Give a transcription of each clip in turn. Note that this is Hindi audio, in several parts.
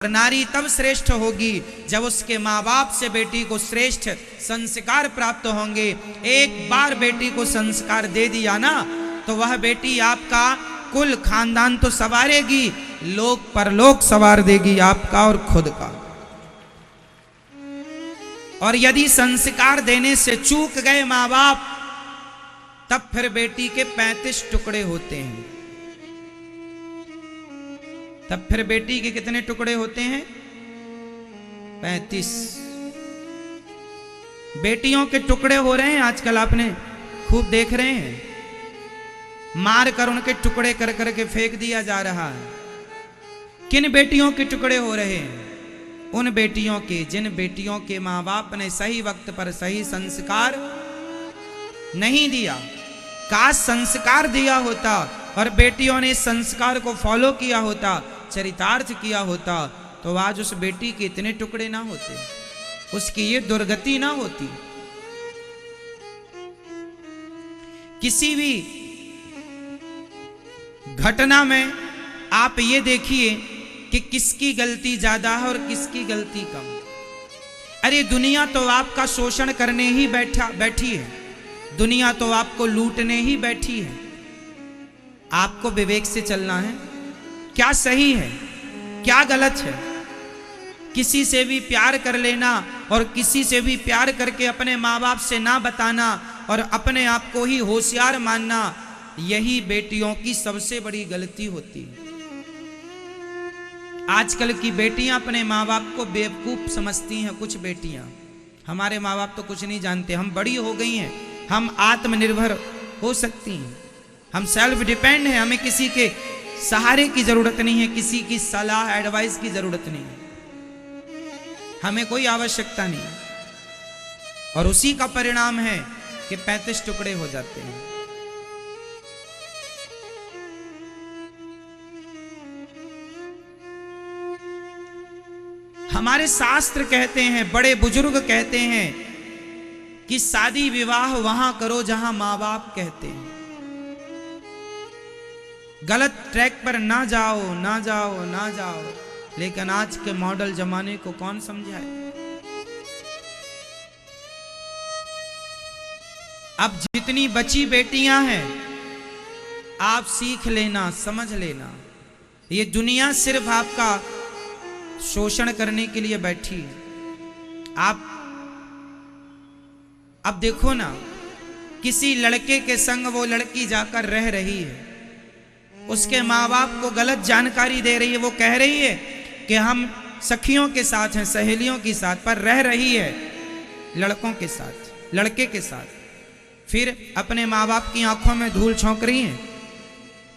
नारी तब श्रेष्ठ होगी जब उसके माँ बाप से बेटी को श्रेष्ठ संस्कार प्राप्त होंगे। एक बार बेटी को संस्कार दे दिया ना तो वह बेटी आपका कुल खानदान तो संवारेगी, लोक परलोक संवार देगी आपका और खुद का। और यदि संस्कार देने से चूक गए माँ बाप तब फिर बेटी के 35 टुकड़े होते हैं। तब फिर बेटी के कितने टुकड़े होते हैं? 35। बेटियों के टुकड़े हो रहे हैं आजकल, आपने खूब देख रहे हैं। मार कर उनके टुकड़े कर करके फेंक दिया जा रहा है। किन बेटियों के टुकड़े हो रहे हैं? उन बेटियों के जिन बेटियों के माँ बाप ने सही वक्त पर सही संस्कार नहीं दिया। काश संस्कार दिया होता और बेटियों ने संस्कार को फॉलो किया होता, चरितार्थ किया होता, तो आज उस बेटी के इतने टुकड़े ना होते, उसकी ये दुर्गति ना होती। किसी भी घटना में आप ये देखिए कि किसकी गलती ज्यादा है और किसकी गलती कम। अरे दुनिया तो आपका शोषण करने ही बैठी है, दुनिया तो आपको लूटने ही बैठी है। आपको विवेक से चलना है, क्या सही है क्या गलत है। किसी से भी प्यार कर लेना और किसी से भी प्यार करके अपने माँ बाप से ना बताना और अपने आप को ही होशियार मानना, यही बेटियों की सबसे बड़ी गलती होती है। आजकल की बेटियां अपने माँ बाप को बेवकूफ समझती हैं। कुछ बेटियां, हमारे माँ बाप तो कुछ नहीं जानते, हम बड़ी हो गई हैं, हम आत्मनिर्भर हो सकती हैं, हम सेल्फ डिपेंड हैं, हमें किसी के सहारे की जरूरत नहीं है, किसी की सलाह एडवाइस की जरूरत नहीं है, हमें कोई आवश्यकता नहीं। और उसी का परिणाम है कि 35 टुकड़े हो जाते हैं। हमारे शास्त्र कहते हैं, बड़े बुजुर्ग कहते हैं कि शादी विवाह वहां करो जहां मां बाप कहते हैं। गलत ट्रैक पर ना जाओ ना जाओ ना जाओ। लेकिन आज के मॉडल जमाने को कौन समझाए। अब जितनी बची बेटियां हैं आप सीख लेना, समझ लेना, ये दुनिया सिर्फ आपका शोषण करने के लिए बैठी है। आप अब देखो ना, किसी लड़के के संग वो लड़की जाकर रह रही है, उसके माँ बाप को गलत जानकारी दे रही है, वो कह रही है कि हम सखियों के साथ हैं, सहेलियों के साथ, पर रह रही है लड़कों के साथ, लड़के के साथ। फिर अपने माँ बाप की आंखों में धूल झोंक रही है।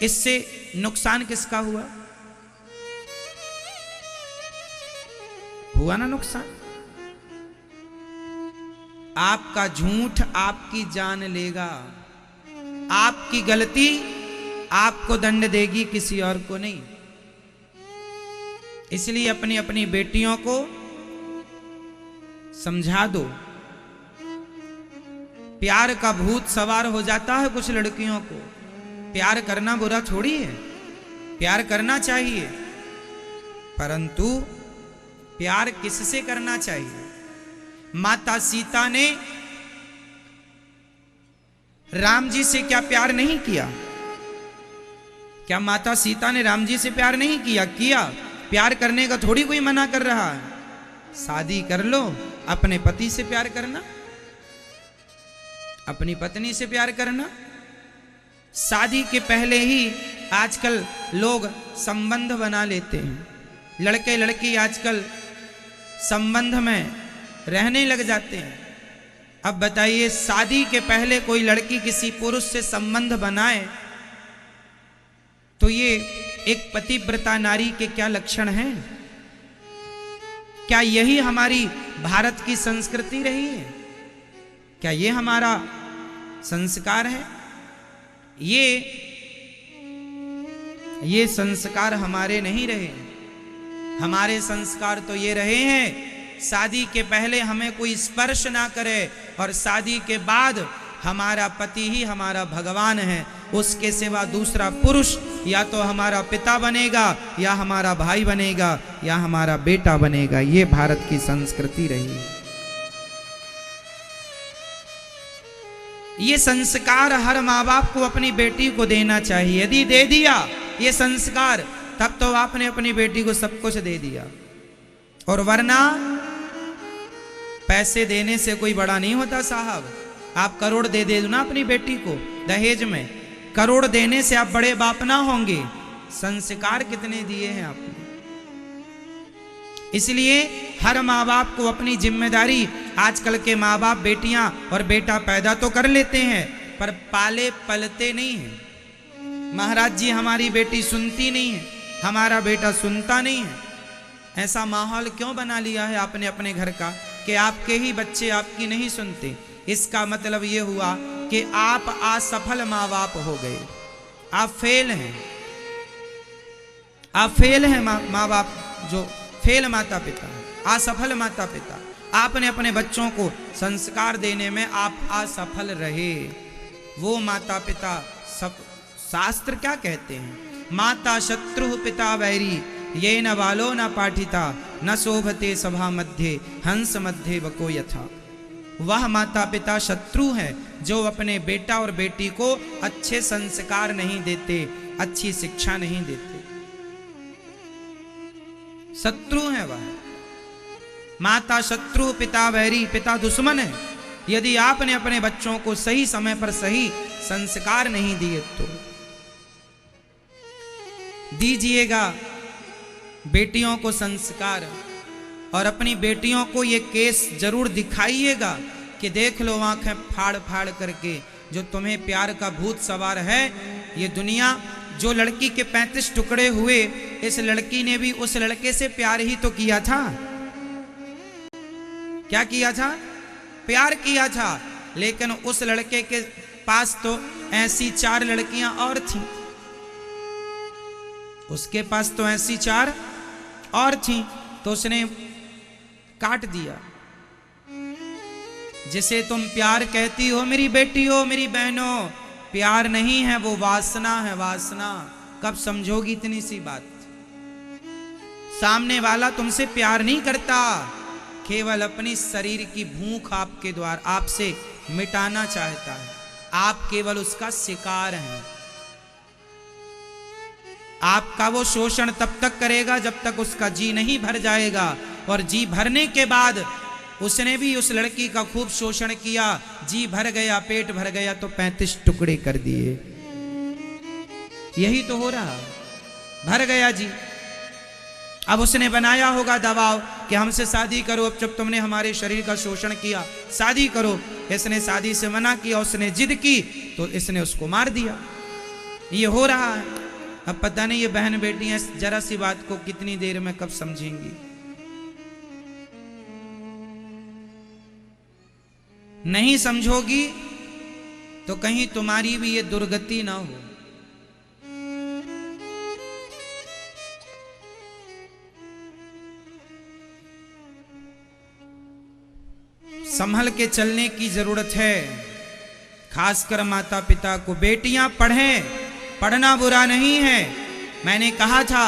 इससे नुकसान किसका हुआ? हुआ ना नुकसान। आपका झूठ आपकी जान लेगा, आपकी गलती आपको दंड देगी, किसी और को नहीं। इसलिए अपनी अपनी बेटियों को समझा दो। प्यार का भूत सवार हो जाता है कुछ लड़कियों को। प्यार करना बुरा थोड़ी है, प्यार करना चाहिए, परंतु प्यार किससे करना चाहिए? माता सीता ने राम जी से क्या प्यार नहीं किया? क्या माता सीता ने राम जी से प्यार नहीं किया? किया। प्यार करने का थोड़ी कोई मना कर रहा है। शादी कर लो, अपने पति से प्यार करना, अपनी पत्नी से प्यार करना। शादी के पहले ही आजकल लोग संबंध बना लेते हैं। लड़के लड़की आजकल संबंध में रहने लग जाते हैं। अब बताइए, शादी के पहले कोई लड़की किसी पुरुष से संबंध बनाए तो ये एक पतिव्रता नारी के क्या लक्षण हैं? क्या यही हमारी भारत की संस्कृति रही है? क्या ये हमारा संस्कार है? ये संस्कार हमारे नहीं रहे। हमारे संस्कार तो ये रहे हैं, शादी के पहले हमें कोई स्पर्श ना करे और शादी के बाद हमारा पति ही हमारा भगवान है, उसके सिवा दूसरा पुरुष या तो हमारा पिता बनेगा, या हमारा भाई बनेगा, या हमारा बेटा बनेगा। ये भारत की संस्कृति रही है। ये संस्कार हर माँ बाप को अपनी बेटी को देना चाहिए। यदि दे दिया ये संस्कार, तब तो आपने अपनी बेटी को सब कुछ दे दिया। और वरना पैसे देने से कोई बड़ा नहीं होता साहब। आप करोड़ दे दो ना अपनी बेटी को दहेज में, करोड़ देने से आप बड़े बाप ना होंगे। संस्कार कितने दिए हैं आपने। इसलिए हर माँ बाप को अपनी जिम्मेदारी, आजकल के माँ बाप बेटियां और बेटा पैदा तो कर लेते हैं पर पाले पलते नहीं हैं। महाराज जी हमारी बेटी सुनती नहीं है, हमारा बेटा सुनता नहीं है। ऐसा माहौल क्यों बना लिया है आपने अपने घर का कि आपके ही बच्चे आपकी नहीं सुनते। इसका मतलब ये हुआ कि आप असफल माँ बाप हो गए, आप फेल हैं। आप फेल हैं माँ बाप, जो फेल माता पिता है, असफल माता पिता। आपने अपने बच्चों को संस्कार देने में आप असफल रहे। वो माता पिता सब, शास्त्र क्या कहते हैं, माता शत्रु पिता वैरी, ये न बालो न पाठिता, न शोभते सभा मध्य, हंस मध्य बको यथा। वह माता पिता शत्रु है जो अपने बेटा और बेटी को अच्छे संस्कार नहीं देते, अच्छी शिक्षा नहीं देते। शत्रु है वह। माता शत्रु पिता वैरी, पिता दुश्मन है। यदि आपने अपने बच्चों को सही समय पर सही संस्कार नहीं दिए तो दीजिएगा बेटियों को संस्कार। और अपनी बेटियों को ये केस जरूर दिखाइएगा कि देख लो आंखें फाड़ फाड़ करके, जो तुम्हें प्यार का भूत सवार है। ये दुनिया, जो लड़की के 35 टुकड़े हुए, इस लड़की ने भी उस लड़के से प्यार ही तो किया था। क्या किया था? प्यार किया था। लेकिन उस लड़के के पास तो ऐसी 4 लड़कियां और थीं, उसके पास तो ऐसी 4 और थीं, तो उसने काट दिया। जिसे तुम प्यार कहती हो मेरी बेटी हो, मेरी बहनों, प्यार नहीं है, वो वासना है, वासना। कब समझोगी इतनी सी बात? सामने वाला तुमसे प्यार नहीं करता, केवल अपनी शरीर की भूख आपके द्वारा आपसे मिटाना चाहता है। आप केवल उसका शिकार हैं। आपका वो शोषण तब तक करेगा जब तक उसका जी नहीं भर जाएगा। और जी भरने के बाद उसने भी उस लड़की का खूब शोषण किया, जी भर गया, पेट भर गया तो 35 टुकड़े कर दिए। यही तो हो रहा, भर गया जी। अब उसने बनाया होगा दबाव कि हमसे शादी करो, अब जब तुमने हमारे शरीर का शोषण किया शादी करो। इसने शादी से मना किया, उसने जिद की तो इसने उसको मार दिया। ये हो रहा है। अब पता नहीं ये बहन बेटियां जरा सी बात को कितनी देर में कब समझेंगी। नहीं समझोगी तो कहीं तुम्हारी भी ये दुर्गति ना हो। संभल के चलने की जरूरत है, खासकर माता पिता को। बेटियां पढ़ें, पढ़ना बुरा नहीं है। मैंने कहा था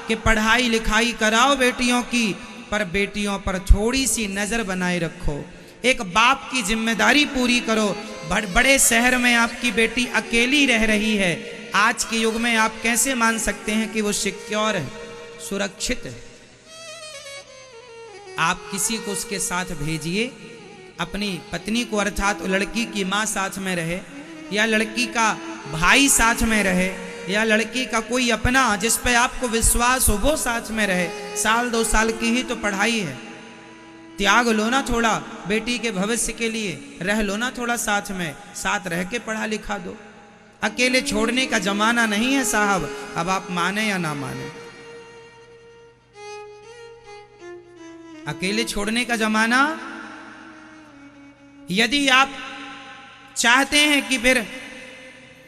कि पढ़ाई लिखाई कराओ बेटियों की, पर बेटियों पर थोड़ी सी नजर बनाए रखो। एक बाप की जिम्मेदारी पूरी करो। बड़े शहर में आपकी बेटी अकेली रह रही है, आज के युग में आप कैसे मान सकते हैं कि वो सिक्योर है, सुरक्षित है? आप किसी को उसके साथ भेजिए, अपनी पत्नी को, अर्थात लड़की की माँ साथ में रहे, या लड़की का भाई साथ में रहे, या लड़की का कोई अपना जिस पे आपको विश्वास हो वो साथ में रहे। 1-2 साल की ही तो पढ़ाई है, त्याग लो ना थोड़ा बेटी के भविष्य के लिए, रह लो ना थोड़ा साथ में, साथ रह के पढ़ा लिखा दो। अकेले छोड़ने का जमाना नहीं है साहब। अब आप माने या ना माने, अकेले छोड़ने का जमाना। यदि आप चाहते हैं कि फिर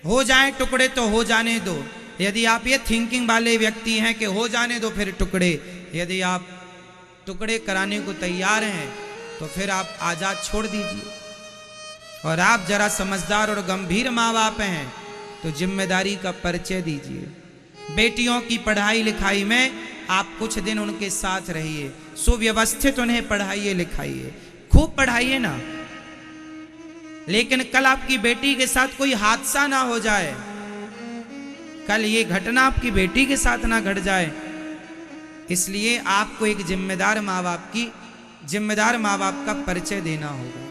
हो जाए टुकड़े तो हो जाने दो। यदि आप ये थिंकिंग वाले व्यक्ति हैं कि हो जाने दो फिर टुकड़े, यदि आप टुकड़े कराने को तैयार हैं तो फिर आप आजाद छोड़ दीजिए। और आप जरा समझदार और गंभीर माँ बाप हैं तो जिम्मेदारी का परिचय दीजिए। बेटियों की पढ़ाई लिखाई में आप कुछ दिन उनके साथ रहिए, सुव्यवस्थित उन्हें पढ़ाइए लिखाइए, खूब पढ़ाइए ना। लेकिन कल आपकी बेटी के साथ कोई हादसा ना हो जाए, कल ये घटना आपकी बेटी के साथ ना घट जाए, इसलिए आपको एक जिम्मेदार माँ बाप का परिचय देना होगा।